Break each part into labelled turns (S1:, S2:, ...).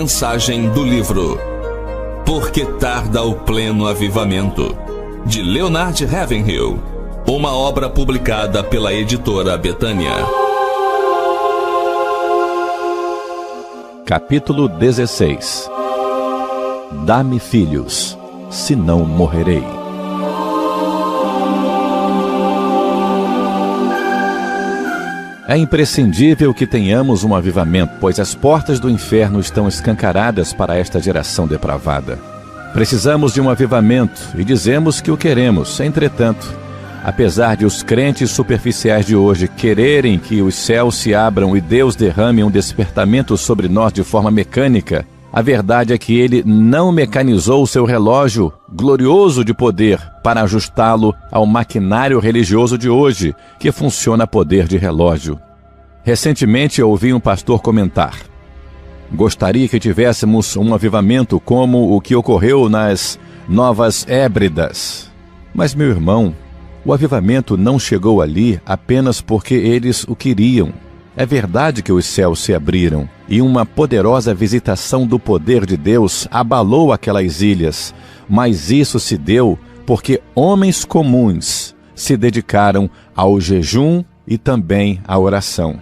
S1: Mensagem do livro Por que tarda o pleno avivamento, de Leonard Ravenhill, uma obra publicada pela editora Betânia.
S2: Capítulo 16. Dá-me filhos, senão morrerei. É imprescindível que tenhamos um avivamento, pois as portas do inferno estão escancaradas para esta geração depravada. Precisamos de um avivamento e dizemos que o queremos. Entretanto, apesar de os crentes superficiais de hoje quererem que os céus se abram e Deus derrame um despertamento sobre nós de forma mecânica, a verdade é que ele não mecanizou o seu relógio glorioso de poder para ajustá-lo ao maquinário religioso de hoje, que funciona a poder de relógio. Recentemente ouvi um pastor comentar: gostaria que tivéssemos um avivamento como o que ocorreu nas Novas Hébridas. Mas, meu irmão, o avivamento não chegou ali apenas porque eles o queriam. É verdade que os céus se abriram e uma poderosa visitação do poder de Deus abalou aquelas ilhas, mas isso se deu porque homens comuns se dedicaram ao jejum e também à oração.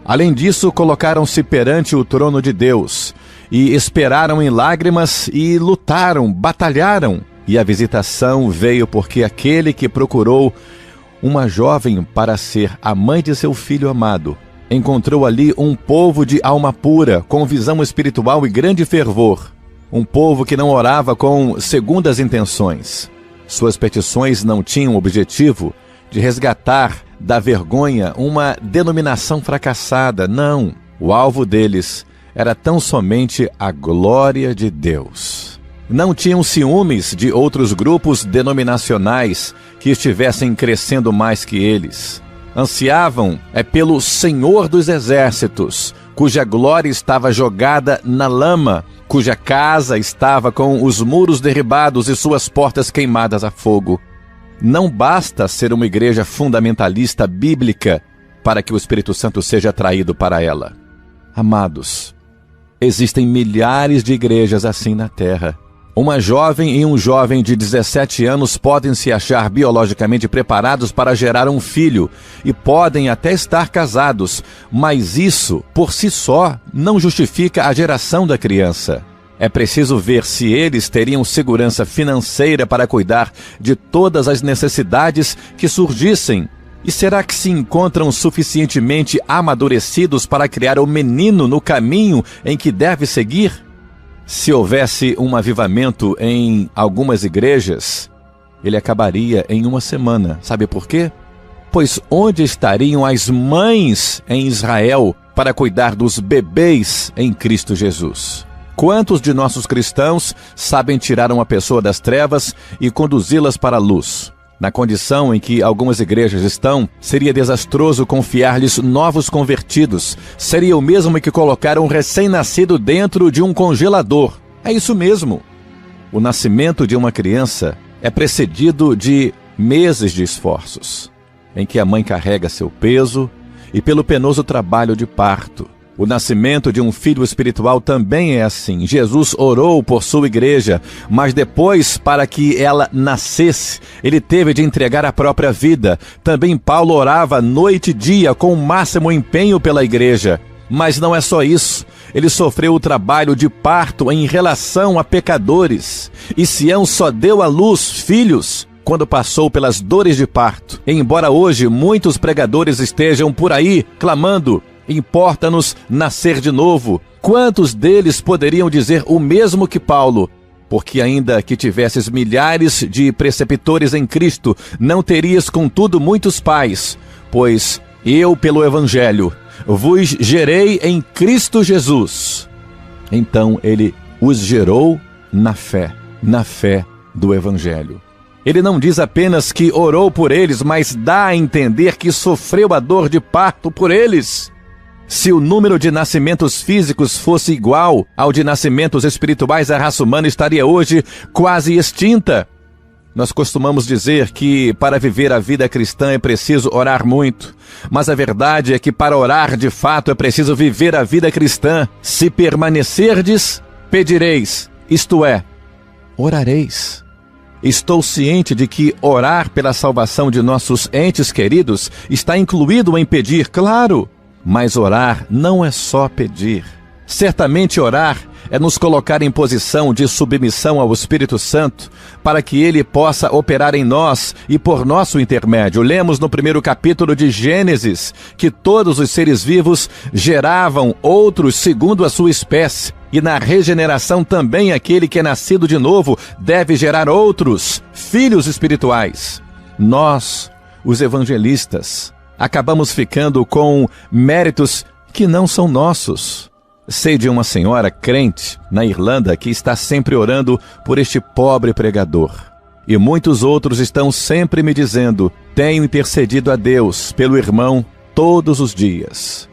S2: Além disso, colocaram-se perante o trono de Deus e esperaram em lágrimas e lutaram, batalharam. E a visitação veio porque aquele que procurou uma jovem para ser a mãe de seu filho amado encontrou ali um povo de alma pura, com visão espiritual e grande fervor. Um povo que não orava com segundas intenções. Suas petições não tinham o objetivo de resgatar da vergonha uma denominação fracassada. Não, o alvo deles era tão somente a glória de Deus. Não tinham ciúmes de outros grupos denominacionais que estivessem crescendo mais que eles. Ansiavam pelo Senhor dos Exércitos, cuja glória estava jogada na lama, cuja casa estava com os muros derribados e suas portas queimadas a fogo. Não basta ser uma igreja fundamentalista bíblica para que o Espírito Santo seja atraído para ela. Amados, existem milhares de igrejas assim na terra. Uma jovem e um jovem de 17 anos podem se achar biologicamente preparados para gerar um filho e podem até estar casados, mas isso, por si só, não justifica a geração da criança. É preciso ver se eles teriam segurança financeira para cuidar de todas as necessidades que surgissem. E será que se encontram suficientemente amadurecidos para criar o menino no caminho em que deve seguir? Se houvesse um avivamento em algumas igrejas, ele acabaria em uma semana. Sabe por quê? Pois onde estariam as mães em Israel para cuidar dos bebês em Cristo Jesus? Quantos de nossos cristãos sabem tirar uma pessoa das trevas e conduzi-las para a luz? Na condição em que algumas igrejas estão, seria desastroso confiar-lhes novos convertidos. Seria o mesmo que colocar um recém-nascido dentro de um congelador. É isso mesmo. O nascimento de uma criança é precedido de meses de esforços, em que a mãe carrega seu peso e pelo penoso trabalho de parto. O nascimento de um filho espiritual também é assim. Jesus orou por sua igreja, mas depois, para que ela nascesse, ele teve de entregar a própria vida. Também Paulo orava noite e dia com o máximo empenho pela igreja. Mas não é só isso. Ele sofreu o trabalho de parto em relação a pecadores. E Sião só deu à luz filhos quando passou pelas dores de parto. E embora hoje muitos pregadores estejam por aí clamando: importa-nos nascer de novo, quantos deles poderiam dizer o mesmo que Paulo? Porque ainda que tivesses milhares de preceptores em Cristo, não terias contudo muitos pais, pois eu, pelo Evangelho, vos gerei em Cristo Jesus. Então ele os gerou na fé do Evangelho. Ele não diz apenas que orou por eles, mas dá a entender que sofreu a dor de parto por eles. Se o número de nascimentos físicos fosse igual ao de nascimentos espirituais, a raça humana estaria hoje quase extinta. Nós costumamos dizer que para viver a vida cristã é preciso orar muito, mas a verdade é que para orar de fato é preciso viver a vida cristã. Se permanecerdes, pedireis, isto é, orareis. Estou ciente de que orar pela salvação de nossos entes queridos está incluído em pedir, claro, mas orar não é só pedir. Certamente orar é nos colocar em posição de submissão ao Espírito Santo, para que ele possa operar em nós e por nosso intermédio. Lemos no 1º capítulo de Gênesis que todos os seres vivos geravam outros segundo a sua espécie, e na regeneração também aquele que é nascido de novo deve gerar outros, filhos espirituais. Nós, os evangelistas, acabamos ficando com méritos que não são nossos. Sei de uma senhora crente na Irlanda que está sempre orando por este pobre pregador. E muitos outros estão sempre me dizendo: tenho intercedido a Deus pelo irmão todos os dias.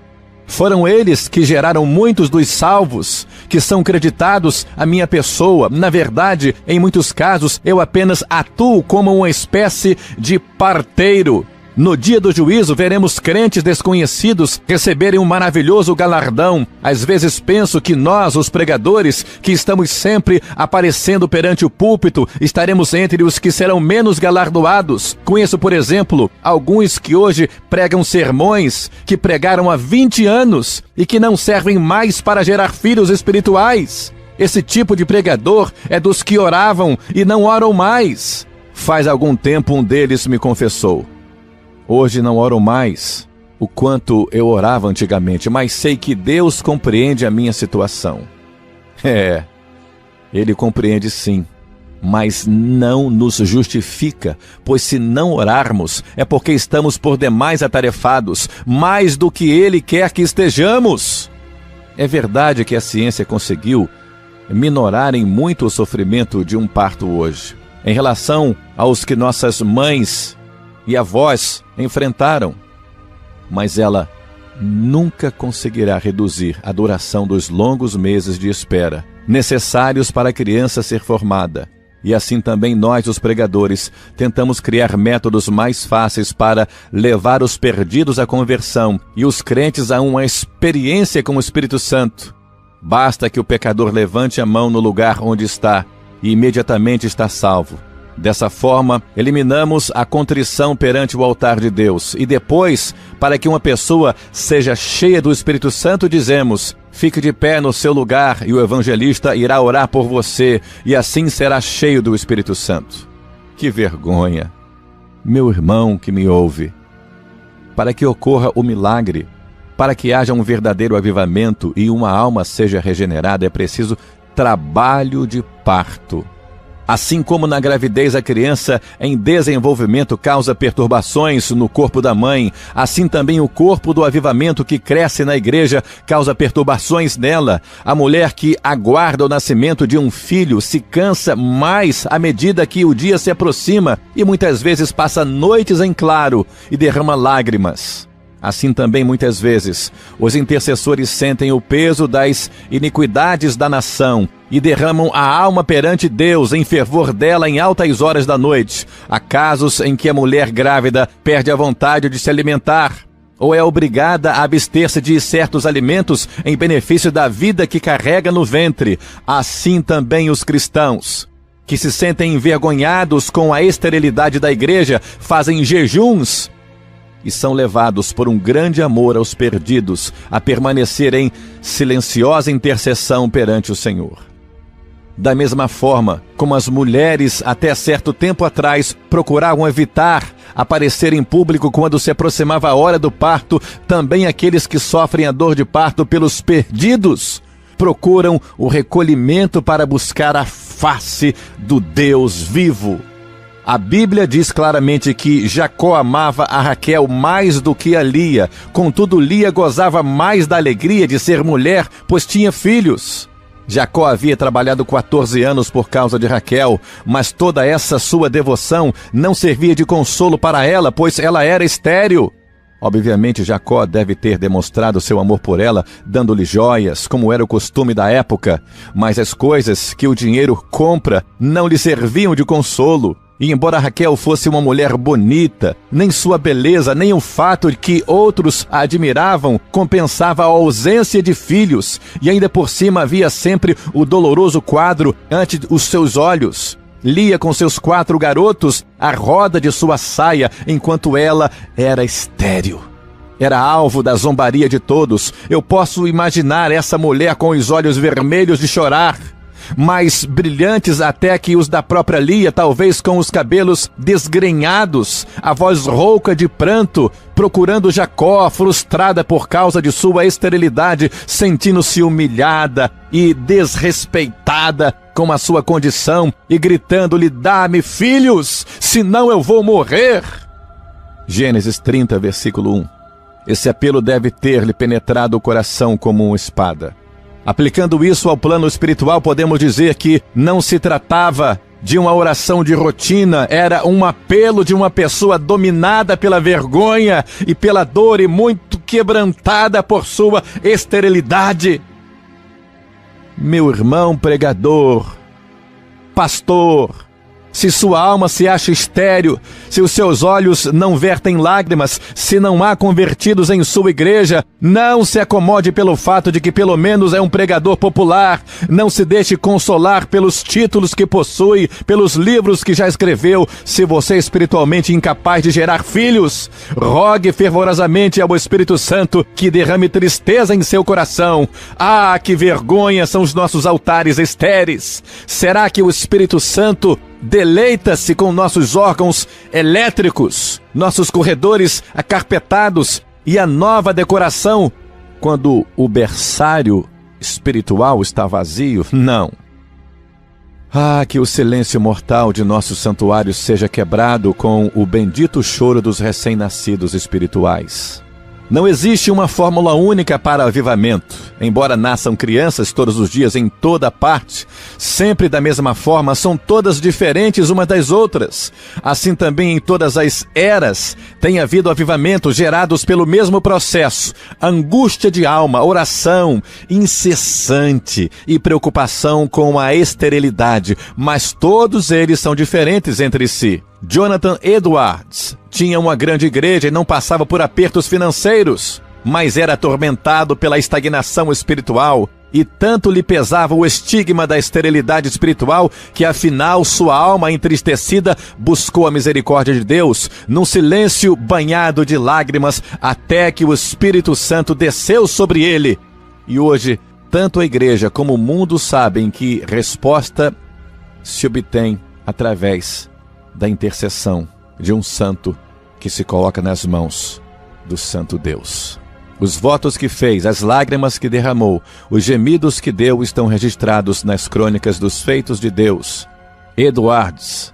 S2: Foram eles que geraram muitos dos salvos que são creditados à minha pessoa. Na verdade, em muitos casos, eu apenas atuo como uma espécie de parteiro. No dia do juízo, veremos crentes desconhecidos receberem um maravilhoso galardão. Às vezes penso que nós, os pregadores, que estamos sempre aparecendo perante o púlpito, estaremos entre os que serão menos galardoados. Conheço, por exemplo, alguns que hoje pregam sermões que pregaram há 20 anos e que não servem mais para gerar filhos espirituais. Esse tipo de pregador é dos que oravam e não oram mais. Faz algum tempo um deles me confessou: hoje não oro mais o quanto eu orava antigamente, mas sei que Deus compreende a minha situação. Ele compreende sim, mas não nos justifica, pois se não orarmos é porque estamos por demais atarefados, mais do que Ele quer que estejamos. É verdade que a ciência conseguiu minorar em muito o sofrimento de um parto hoje, em relação aos que nossas mães e avós enfrentaram, mas ela nunca conseguirá reduzir a duração dos longos meses de espera necessários para a criança ser formada. E assim também nós, os pregadores, tentamos criar métodos mais fáceis para levar os perdidos à conversão e os crentes a uma experiência com o Espírito Santo. Basta que o pecador levante a mão no lugar onde está e imediatamente está salvo. Dessa forma, eliminamos a contrição perante o altar de Deus. E depois, para que uma pessoa seja cheia do Espírito Santo, dizemos: fique de pé no seu lugar e o evangelista irá orar por você, e assim será cheio do Espírito Santo. Que vergonha! Meu irmão que me ouve, para que ocorra o milagre, para que haja um verdadeiro avivamento e uma alma seja regenerada, é preciso trabalho de parto. Assim como na gravidez a criança em desenvolvimento causa perturbações no corpo da mãe, assim também o corpo do avivamento que cresce na igreja causa perturbações nela. A mulher que aguarda o nascimento de um filho se cansa mais à medida que o dia se aproxima e muitas vezes passa noites em claro e derrama lágrimas. Assim também, muitas vezes, os intercessores sentem o peso das iniquidades da nação e derramam a alma perante Deus em fervor dela em altas horas da noite. Há casos em que a mulher grávida perde a vontade de se alimentar ou é obrigada a abster-se de certos alimentos em benefício da vida que carrega no ventre. Assim também os cristãos, que se sentem envergonhados com a esterilidade da igreja, fazem jejuns e são levados por um grande amor aos perdidos a permanecer em silenciosa intercessão perante o Senhor. Da mesma forma como as mulheres até certo tempo atrás procuravam evitar aparecer em público quando se aproximava a hora do parto, também aqueles que sofrem a dor de parto pelos perdidos procuram o recolhimento para buscar a face do Deus vivo. A Bíblia diz claramente que Jacó amava a Raquel mais do que a Lia. Contudo, Lia gozava mais da alegria de ser mulher, pois tinha filhos. Jacó havia trabalhado 14 anos por causa de Raquel, mas toda essa sua devoção não servia de consolo para ela, pois ela era estéril. Obviamente, Jacó deve ter demonstrado seu amor por ela, dando-lhe joias, como era o costume da época, mas as coisas que o dinheiro compra não lhe serviam de consolo. E embora Raquel fosse uma mulher bonita, nem sua beleza, nem o fato de que outros a admiravam compensava a ausência de filhos, e ainda por cima havia sempre o doloroso quadro ante os seus olhos. Lia com seus 4 garotos a roda de sua saia, enquanto ela era estéril. Era alvo da zombaria de todos. Eu posso imaginar essa mulher com os olhos vermelhos de chorar, mais brilhantes até que os da própria Lia, talvez com os cabelos desgrenhados, a voz rouca de pranto, procurando Jacó, frustrada por causa de sua esterilidade, sentindo-se humilhada e desrespeitada com a sua condição e gritando-lhe: dá-me filhos, senão eu vou morrer. Gênesis 30, versículo 1. Esse apelo deve ter-lhe penetrado o coração como uma espada. Aplicando isso ao plano espiritual, podemos dizer que não se tratava de uma oração de rotina, era um apelo de uma pessoa dominada pela vergonha e pela dor e muito quebrantada por sua esterilidade. Meu irmão pregador, pastor, se sua alma se acha estéril, se os seus olhos não vertem lágrimas, se não há convertidos em sua igreja, não se acomode pelo fato de que pelo menos é um pregador popular. Não se deixe consolar pelos títulos que possui, pelos livros que já escreveu. Se você é espiritualmente incapaz de gerar filhos, rogue fervorosamente ao Espírito Santo que derrame tristeza em seu coração. Ah, que vergonha são os nossos altares estéreis! Será que o Espírito Santo deleita-se com nossos órgãos elétricos, nossos corredores acarpetados e a nova decoração, quando o berçário espiritual está vazio? Não. Ah, que o silêncio mortal de nosso santuário seja quebrado com o bendito choro dos recém-nascidos espirituais. Não existe uma fórmula única para avivamento. Embora nasçam crianças todos os dias em toda parte, sempre da mesma forma, são todas diferentes umas das outras. Assim também em todas as eras tem havido avivamentos gerados pelo mesmo processo: angústia de alma, oração incessante e preocupação com a esterilidade, mas todos eles são diferentes entre si. Jonathan Edwards tinha uma grande igreja e não passava por apertos financeiros, mas era atormentado pela estagnação espiritual, e tanto lhe pesava o estigma da esterilidade espiritual que afinal sua alma entristecida buscou a misericórdia de Deus, num silêncio banhado de lágrimas, até que o Espírito Santo desceu sobre ele. E hoje, tanto a igreja como o mundo sabem que resposta se obtém através da intercessão de um santo que se coloca nas mãos do santo Deus. Os votos que fez, as lágrimas que derramou, os gemidos que deu estão registrados nas crônicas dos feitos de Deus. Edwards,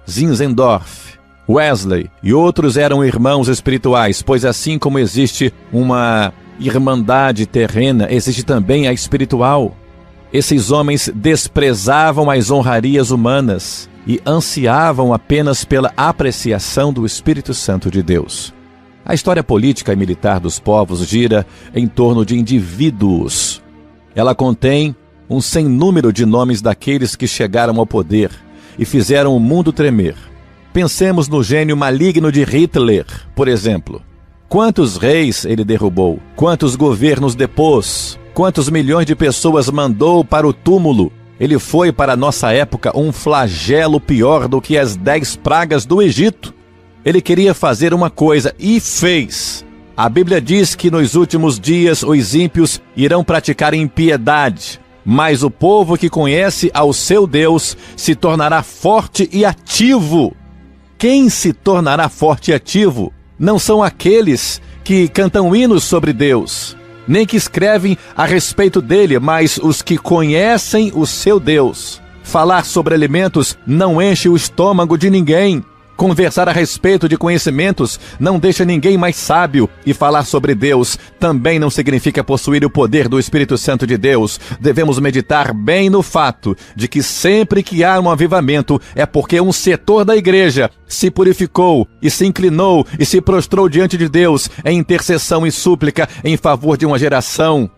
S2: Zinzendorf, Wesley e outros eram irmãos espirituais, pois assim como existe uma irmandade terrena, existe também a espiritual. Esses homens desprezavam as honrarias humanas e ansiavam apenas pela apreciação do Espírito Santo de Deus. A história política e militar dos povos gira em torno de indivíduos. Ela contém um sem número de nomes daqueles que chegaram ao poder e fizeram o mundo tremer. Pensemos no gênio maligno de Hitler, por exemplo. Quantos reis ele derrubou? Quantos governos depôs? Quantos milhões de pessoas mandou para o túmulo? Ele foi, para a nossa época, um flagelo pior do que as 10 pragas do Egito. Ele queria fazer uma coisa e fez. A Bíblia diz que nos últimos dias os ímpios irão praticar impiedade, mas o povo que conhece ao seu Deus se tornará forte e ativo. Quem se tornará forte e ativo não são aqueles que cantam hinos sobre Deus, nem que escrevem a respeito dele, mas os que conhecem o seu Deus. Falar sobre alimentos não enche o estômago de ninguém. Conversar a respeito de conhecimentos não deixa ninguém mais sábio, e falar sobre Deus também não significa possuir o poder do Espírito Santo de Deus. Devemos meditar bem no fato de que sempre que há um avivamento é porque um setor da igreja se purificou e se inclinou e se prostrou diante de Deus em intercessão e súplica em favor de uma geração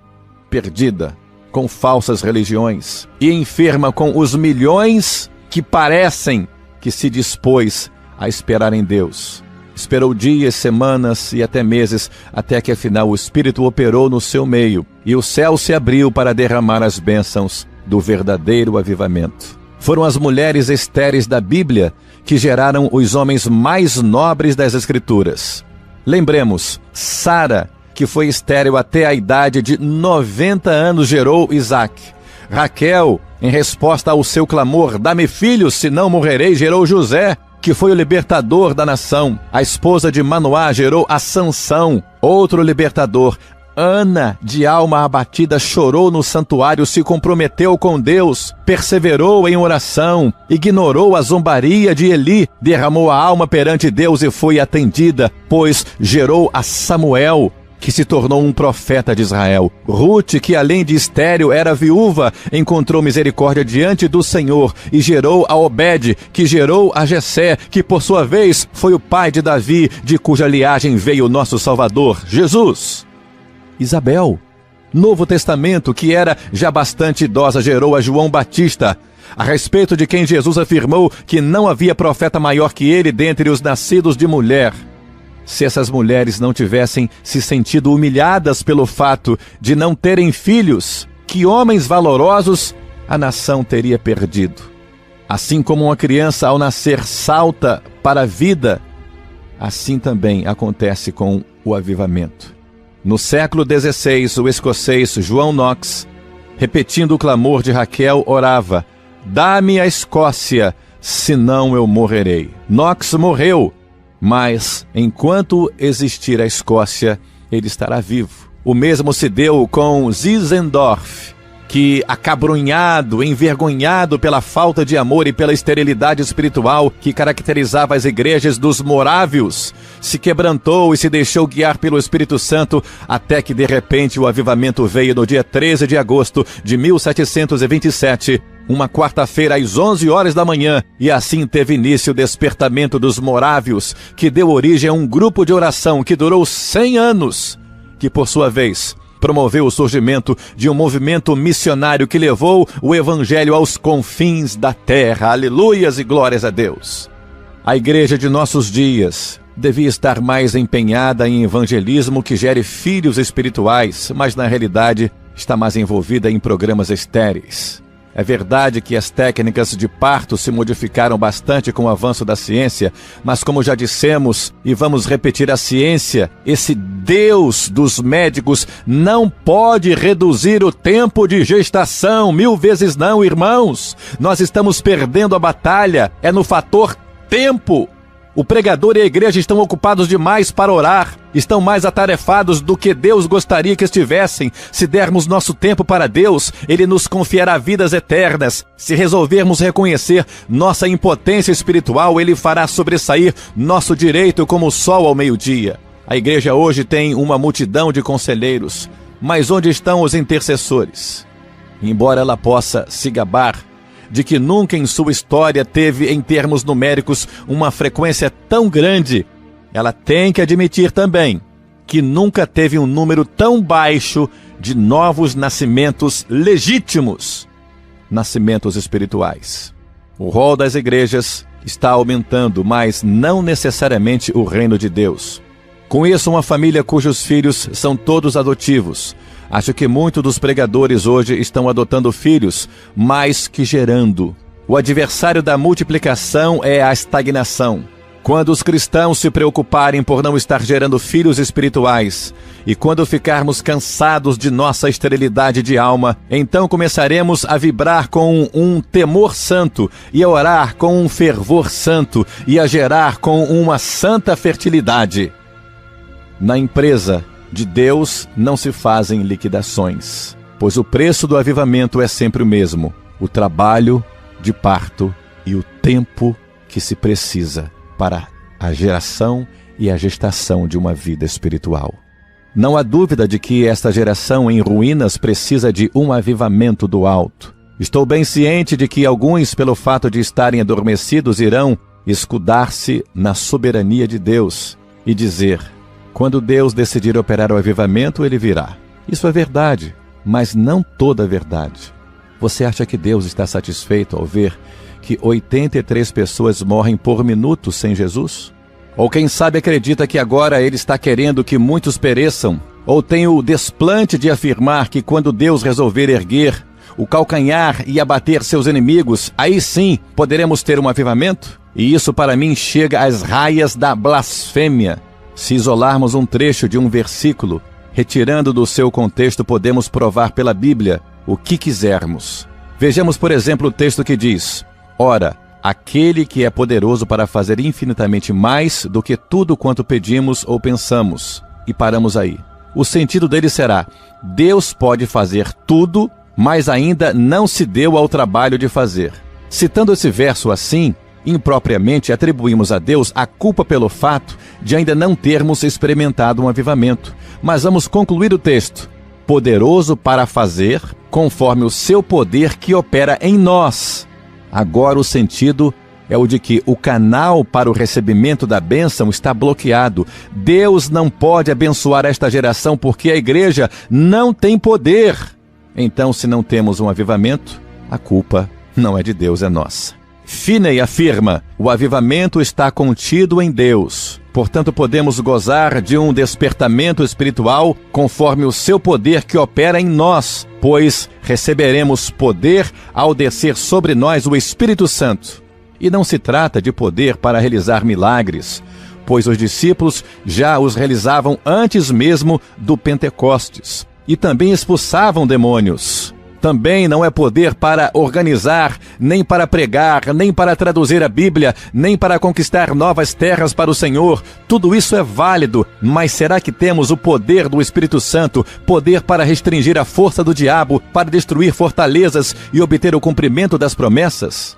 S2: perdida com falsas religiões e enferma com os milhões que parecem que se dispôs a esperar em Deus. Esperou dias, semanas e até meses, até que afinal o Espírito operou no seu meio e o céu se abriu para derramar as bênçãos do verdadeiro avivamento. Foram as mulheres estéreis da Bíblia que geraram os homens mais nobres das Escrituras. Lembremos, Sara, que foi estéril até a idade de 90 anos, gerou Isaque. Raquel, em resposta ao seu clamor, dá-me filhos, senão morrerei, gerou José, que foi o libertador da nação. A esposa de Manoá gerou a Sansão, outro libertador. Ana, de alma abatida, chorou no santuário, se comprometeu com Deus, perseverou em oração, ignorou a zombaria de Eli, derramou a alma perante Deus e foi atendida, pois gerou a Samuel, que se tornou um profeta de Israel. Rute, que além de estéril era viúva, encontrou misericórdia diante do Senhor e gerou a Obed, que gerou a Jessé, que por sua vez foi o pai de Davi, de cuja linhagem veio o nosso Salvador, Jesus. Isabel, Novo Testamento, que era já bastante idosa, gerou a João Batista, a respeito de quem Jesus afirmou que não havia profeta maior que ele dentre os nascidos de mulher. Se essas mulheres não tivessem se sentido humilhadas pelo fato de não terem filhos, que homens valorosos a nação teria perdido. Assim como uma criança ao nascer salta para a vida, assim também acontece com o avivamento. No século XVI, o escocês João Knox, repetindo o clamor de Raquel, orava: dá-me a Escócia, senão eu morrerei. Knox morreu, mas enquanto existir a Escócia, ele estará vivo. O mesmo se deu com Zinzendorf, que, acabrunhado, envergonhado pela falta de amor e pela esterilidade espiritual que caracterizava as igrejas dos morávios, se quebrantou e se deixou guiar pelo Espírito Santo, até que de repente o avivamento veio no dia 13 de agosto de 1727, uma quarta-feira às 11 horas da manhã, e assim teve início o despertamento dos morávios, que deu origem a um grupo de oração que durou 100 anos, que por sua vez promoveu o surgimento de um movimento missionário que levou o evangelho aos confins da terra. Aleluias e glórias a Deus. A igreja de nossos dias devia estar mais empenhada em evangelismo que gere filhos espirituais, mas na realidade está mais envolvida em programas estéreis. É verdade que as técnicas de parto se modificaram bastante com o avanço da ciência, mas como já dissemos, e vamos repetir, a ciência, esse Deus dos médicos, não pode reduzir o tempo de gestação. 1000 vezes não, irmãos. Nós estamos perdendo a batalha, é no fator tempo. O pregador e a igreja estão ocupados demais para orar, estão mais atarefados do que Deus gostaria que estivessem. Se dermos nosso tempo para Deus, Ele nos confiará vidas eternas. Se resolvermos reconhecer nossa impotência espiritual, Ele fará sobressair nosso direito como o sol ao meio-dia. A igreja hoje tem uma multidão de conselheiros, mas onde estão os intercessores? Embora ela possa se gabar de que nunca em sua história teve, em termos numéricos, uma frequência tão grande, ela tem que admitir também que nunca teve um número tão baixo de novos nascimentos legítimos, nascimentos espirituais. O rol das igrejas está aumentando, mas não necessariamente o reino de Deus. Conheço uma família cujos filhos são todos adotivos. Acho que muitos dos pregadores hoje estão adotando filhos, mais que gerando. O adversário da multiplicação é a estagnação. Quando os cristãos se preocuparem por não estar gerando filhos espirituais, e quando ficarmos cansados de nossa esterilidade de alma, então começaremos a vibrar com um temor santo, e a orar com um fervor santo, e a gerar com uma santa fertilidade. Na empresa de Deus não se fazem liquidações, pois o preço do avivamento é sempre o mesmo: o trabalho de parto e o tempo que se precisa para a geração e a gestação de uma vida espiritual. Não há dúvida de que esta geração em ruínas precisa de um avivamento do alto. Estou bem ciente de que alguns, pelo fato de estarem adormecidos, irão escudar-se na soberania de Deus e dizer: quando Deus decidir operar o avivamento, Ele virá. Isso é verdade, mas não toda a verdade. Você acha que Deus está satisfeito ao ver que 83 pessoas morrem por minuto sem Jesus? Ou quem sabe acredita que agora ele está querendo que muitos pereçam? Ou tem o desplante de afirmar que quando Deus resolver erguer o calcanhar e abater seus inimigos, aí sim poderemos ter um avivamento? E isso para mim chega às raias da blasfêmia. Se isolarmos um trecho de um versículo, retirando do seu contexto, podemos provar pela Bíblia o que quisermos. Vejamos, por exemplo, o texto que diz: ora, aquele que é poderoso para fazer infinitamente mais do que tudo quanto pedimos ou pensamos. E paramos aí. O sentido dele será: Deus pode fazer tudo, mas ainda não se deu ao trabalho de fazer. Citando esse verso assim, impropriamente atribuímos a Deus a culpa pelo fato de ainda não termos experimentado um avivamento. Mas vamos concluir o texto: poderoso para fazer, conforme o seu poder que opera em nós. Agora o sentido é o de que o canal para o recebimento da bênção está bloqueado. Deus não pode abençoar esta geração porque a igreja não tem poder. Então, se não temos um avivamento, a culpa não é de Deus, é nossa. Finney afirma: o avivamento está contido em Deus. Portanto, podemos gozar de um despertamento espiritual conforme o seu poder que opera em nós, pois receberemos poder ao descer sobre nós o Espírito Santo. E não se trata de poder para realizar milagres, pois os discípulos já os realizavam antes mesmo do Pentecostes. E também expulsavam demônios. Também não é poder para organizar, nem para pregar, nem para traduzir a Bíblia, nem para conquistar novas terras para o Senhor. Tudo isso é válido, mas será que temos o poder do Espírito Santo, poder para restringir a força do diabo, para destruir fortalezas e obter o cumprimento das promessas?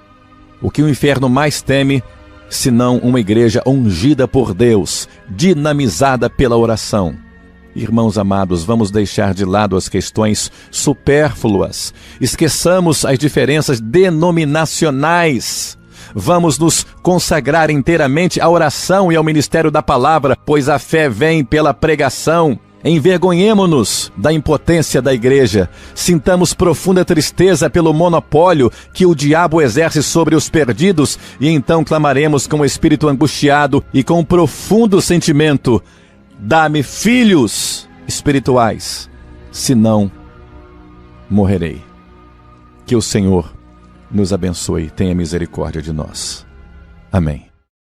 S2: O que o inferno mais teme, senão uma igreja ungida por Deus, dinamizada pela oração? Irmãos amados, vamos deixar de lado as questões supérfluas. Esqueçamos as diferenças denominacionais. Vamos nos consagrar inteiramente à oração e ao ministério da palavra, pois a fé vem pela pregação. Envergonhemo-nos da impotência da igreja. Sintamos profunda tristeza pelo monopólio que o diabo exerce sobre os perdidos e então clamaremos com o espírito angustiado e com profundo sentimento: dá-me filhos espirituais, senão morrerei. Que o Senhor nos abençoe e tenha misericórdia de nós. Amém.